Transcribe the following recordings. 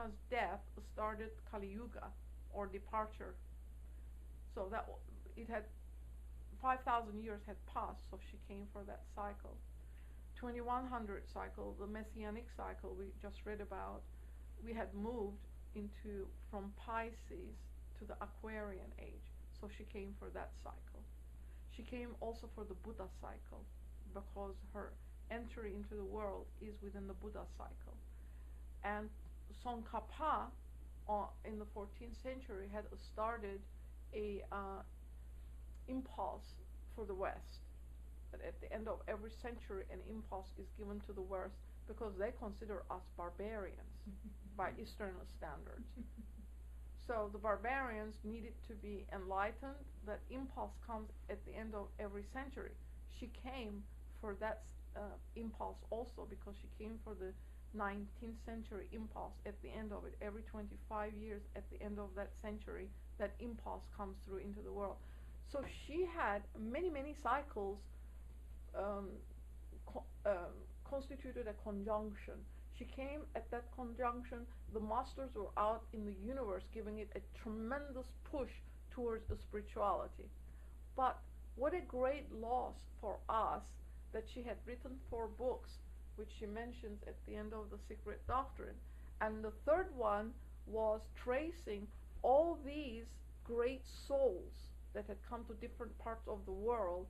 Krishna's death started Kali Yuga, or departure. So that it had 5,000 years had passed, so she came for that cycle. 2100 cycle, the messianic cycle we just read about, we had moved into from Pisces to the Aquarian age, so she came for that cycle. She came also for the Buddha cycle, because her entry into the world is within the Buddha cycle. And Tsongkhapa in the 14th century had started a impulse for the West. That at the end of every century, an impulse is given to the West because they consider us barbarians by Eastern standards. So the barbarians needed to be enlightened. That impulse comes at the end of every century. She came for that impulse also, because she came for the 19th century impulse at the end of it. Every 25 years at the end of that century, that impulse comes through into the world. So she had many, many cycles constituted a conjunction. She came at that conjunction. The masters were out in the universe giving it a tremendous push towards the spirituality. But what a great loss for us that she had written 4 books, which she mentions at the end of the Secret Doctrine. And the third one was tracing all these great souls that had come to different parts of the world,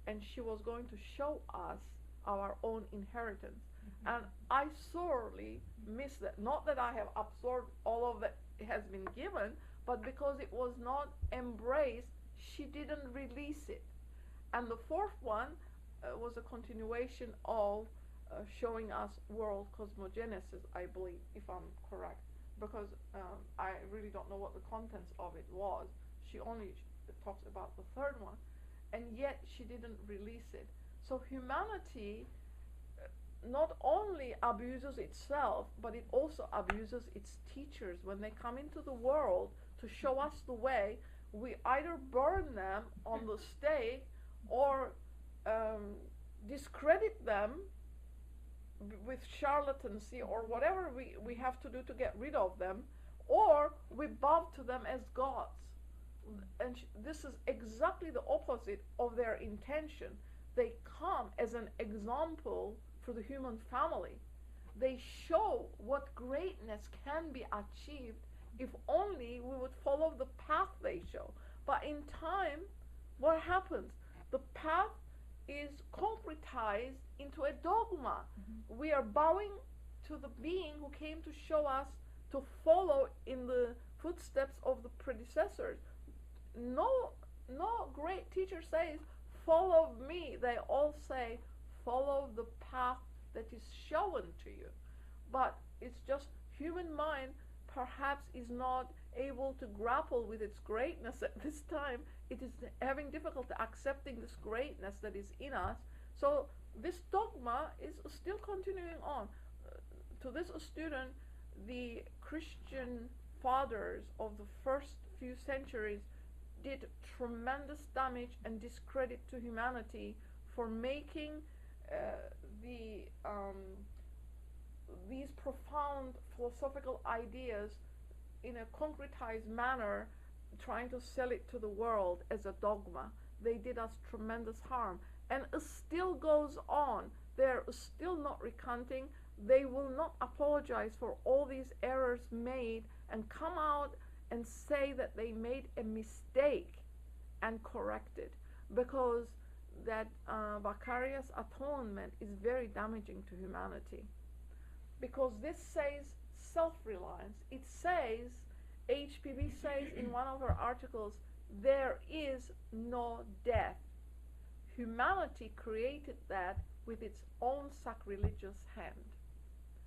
and she was going to show us our own inheritance. And I sorely miss that. Not that I have absorbed all of that has been given, but because it was not embraced, she didn't release it. And the fourth one was a continuation of showing us world cosmogenesis, I believe, if I'm correct, because I really don't know what the contents of it was. She only talks about the third one, and yet she didn't release it. So humanity not only abuses itself, but it also abuses its teachers. When they come into the world to show us the way, we either burn them on the stake or discredit them with charlatancy or whatever we have to do to get rid of them, or we bow to them as gods. And this is exactly the opposite of their intention. They come as an example for the human family. They show what greatness can be achieved if only we would follow the path they show. But in time, what happens? The path is concretized into a dogma. We are bowing to the being who came to show us to follow in the footsteps of the predecessors. No great teacher says, follow me. They all say, follow the path that is shown to you. But it's just human mind perhaps is not able to grapple with its greatness at this time. It is having difficulty accepting this greatness that is in us. So this dogma is still continuing on. To this student, the Christian fathers of the first few centuries did tremendous damage and discredit to humanity for making these profound philosophical ideas in a concretized manner, trying to sell it to the world as a dogma. They did us tremendous harm, and it still goes on. They're still not recanting. They will not apologize for all these errors made and come out and say that they made a mistake and correct it, because that vicarious atonement is very damaging to humanity. Because this says self-reliance. It says, HPB says in one of her articles, there is no death. Humanity created that with its own sacrilegious hand.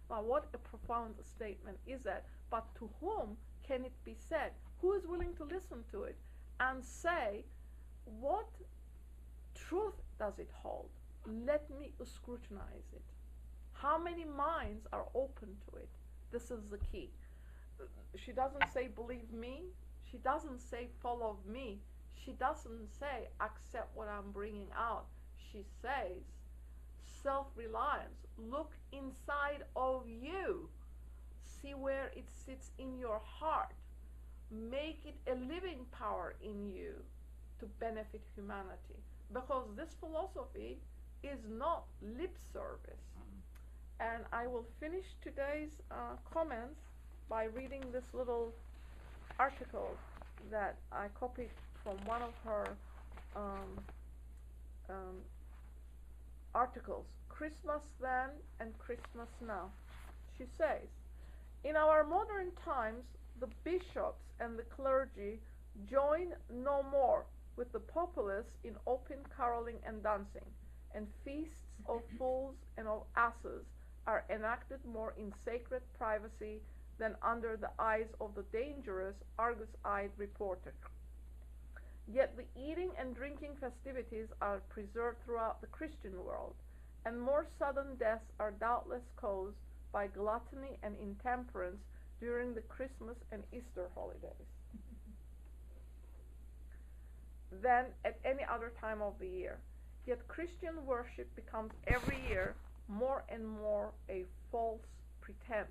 Now, what a profound statement is that? But to whom can it be said? Who is willing to listen to it and say, what truth does it hold? Let me scrutinize it. How many minds are open to it? This is the key. She doesn't say, believe me. She doesn't say, follow me. She doesn't say, accept what I'm bringing out. She says, self-reliance. Look inside of you. see where it sits in your heart. Make it a living power in you to benefit humanity. Because this philosophy is not lip service. And I will finish today's comments by reading this little article that I copied from one of her articles, Christmas Then and Christmas Now. She says, in our modern times, the bishops and the clergy join no more with the populace in open caroling and dancing, and feasts of fools and of asses are enacted more in sacred privacy than under the eyes of the dangerous Argus-eyed reporter. Yet the eating and drinking festivities are preserved throughout the Christian world, and more sudden deaths are doubtless caused by gluttony and intemperance during the Christmas and Easter holidays than at any other time of the year. Yet Christian worship becomes every year more and more a false pretense.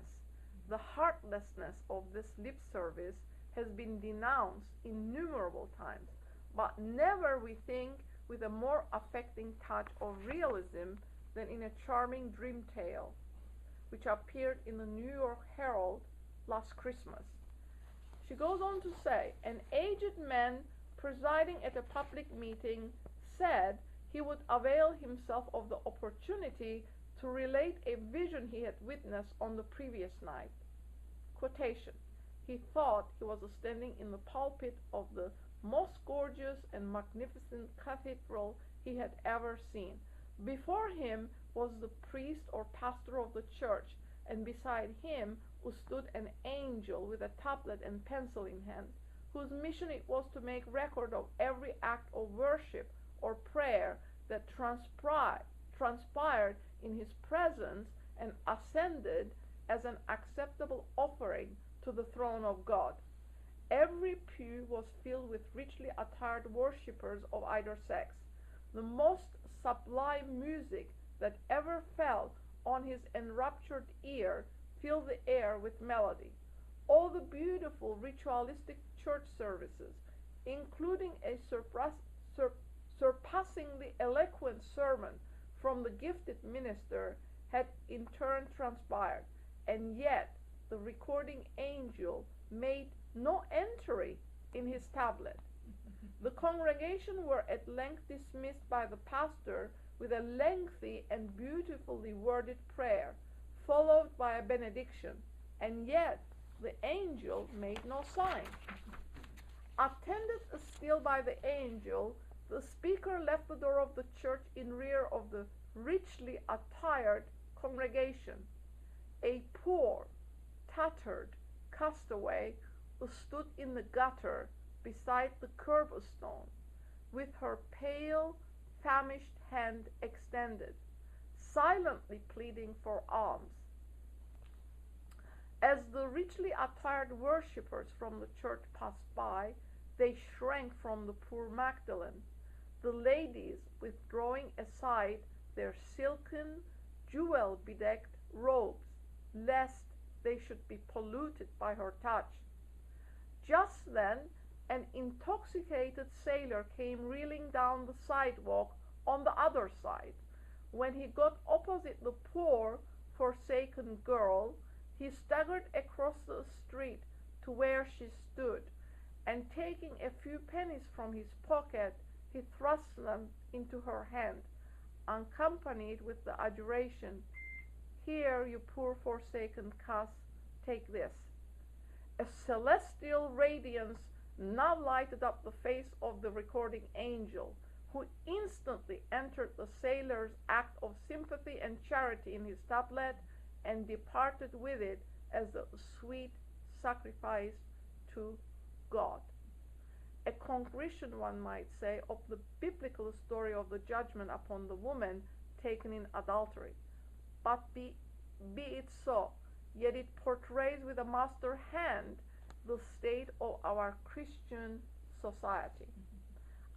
The heartlessness of this lip service has been denounced innumerable times, but never, we think, with a more affecting touch of realism than in a charming dream tale which appeared in the New York Herald last Christmas. She goes on to say, an aged man presiding at a public meeting said he would avail himself of the opportunity to relate a vision he had witnessed on the previous night. Quotation, he thought he was standing in the pulpit of the most gorgeous and magnificent cathedral he had ever seen. Before him was the priest or pastor of the church, and beside him stood an angel with a tablet and pencil in hand, whose mission it was to make record of every act of worship or prayer that transpired in his presence and ascended as an acceptable offering to the throne of God. Every pew was filled with richly attired worshippers of either sex. The most sublime music that ever fell on his enraptured ear filled the air with melody. All the beautiful ritualistic church services, including a surpassingly eloquent sermon from the gifted minister, had in turn transpired, and yet the recording angel made no entry in his tablet. The congregation were at length dismissed by the pastor with a lengthy and beautifully worded prayer, followed by a benediction, and yet the angel made no sign. Attended still by the angel, the speaker left the door of the church in rear of the richly attired congregation. A poor, tattered castaway who stood in the gutter beside the curbstone, with her pale, famished hand extended, silently pleading for alms. As the richly attired worshippers from the church passed by, they shrank from the poor Magdalene, the ladies withdrawing aside their silken, jewel-bedecked robes, lest they should be polluted by her touch. Just then, an intoxicated sailor came reeling down the sidewalk on the other side. When he got opposite the poor, forsaken girl, he staggered across the street to where she stood, and taking a few pennies from his pocket, he thrust them into her hand, accompanied with the adjuration, "Here, you poor forsaken cuss, take this." A celestial radiance now lighted up the face of the recording angel, who instantly entered the sailor's act of sympathy and charity in his tablet, and departed with it as a sweet sacrifice to God. A concretion, one might say, of the biblical story of the judgment upon the woman taken in adultery. But be it so, yet it portrays with a master hand the state of our Christian society.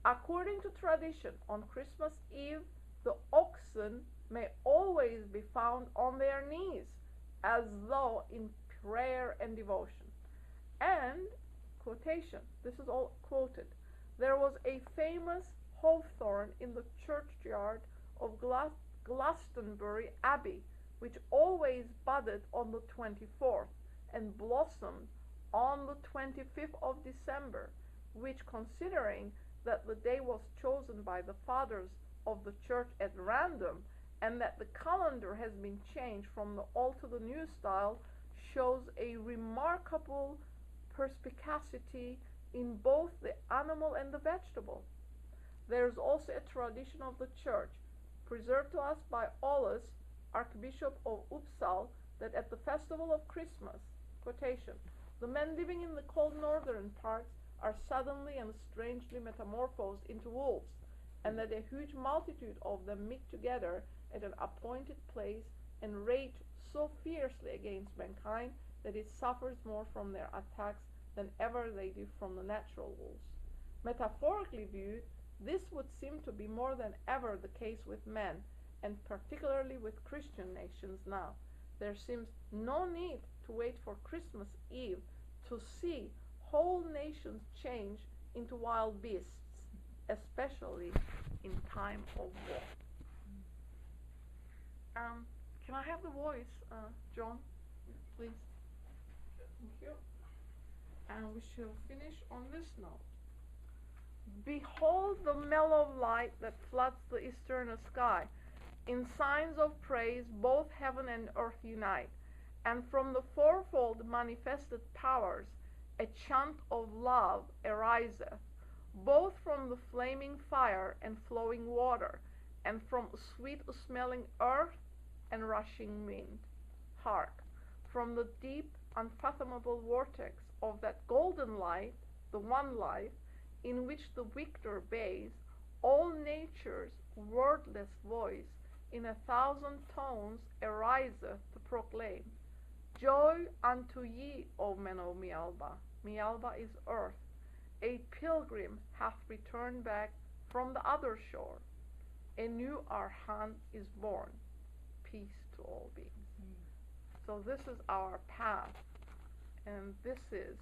According to tradition, on Christmas Eve, the oxen may always be found on their knees, as though in prayer and devotion. And, quotation, this is all quoted, there was a famous hawthorn in the churchyard of Glastonbury Abbey, which always budded on the 24th and blossomed on the 25th of December, which, considering that the day was chosen by the fathers of the church at random, and that the calendar has been changed from the old to the new style, shows a remarkable perspicacity in both the animal and the vegetable. There is also a tradition of the church, preserved to us by Olaus, Archbishop of Uppsala, that at the festival of Christmas, quotation, the men living in the cold northern parts are suddenly and strangely metamorphosed into wolves, and that a huge multitude of them meet together at an appointed place and rage so fiercely against mankind that it suffers more from their attacks than ever they do from the natural wolves. Metaphorically viewed, this would seem to be more than ever the case with men, and particularly with Christian nations now. There seems no need to wait for Christmas Eve to see whole nations change into wild beasts, especially in time of war. Can I have the voice, John, please? Thank you. And we shall finish on this note. Behold the mellow light that floods the eastern sky. In signs of praise both heaven and earth unite, and from the fourfold manifested powers a chant of love ariseth, both from the flaming fire and flowing water, and from sweet-smelling earth and rushing wind. Hark! From the deep, unfathomable vortex of that golden light, the one life, in which the victor bathes all nature's wordless voice, in 1,000 tones ariseth to proclaim, Joy unto ye, O men of Mialba. Mialba is earth. A pilgrim hath returned back from the other shore. A new Arhan is born. Peace to all beings. So this is our path, and this is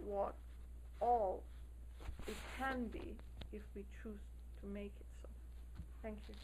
what all it can be if we choose to make it so. Thank you.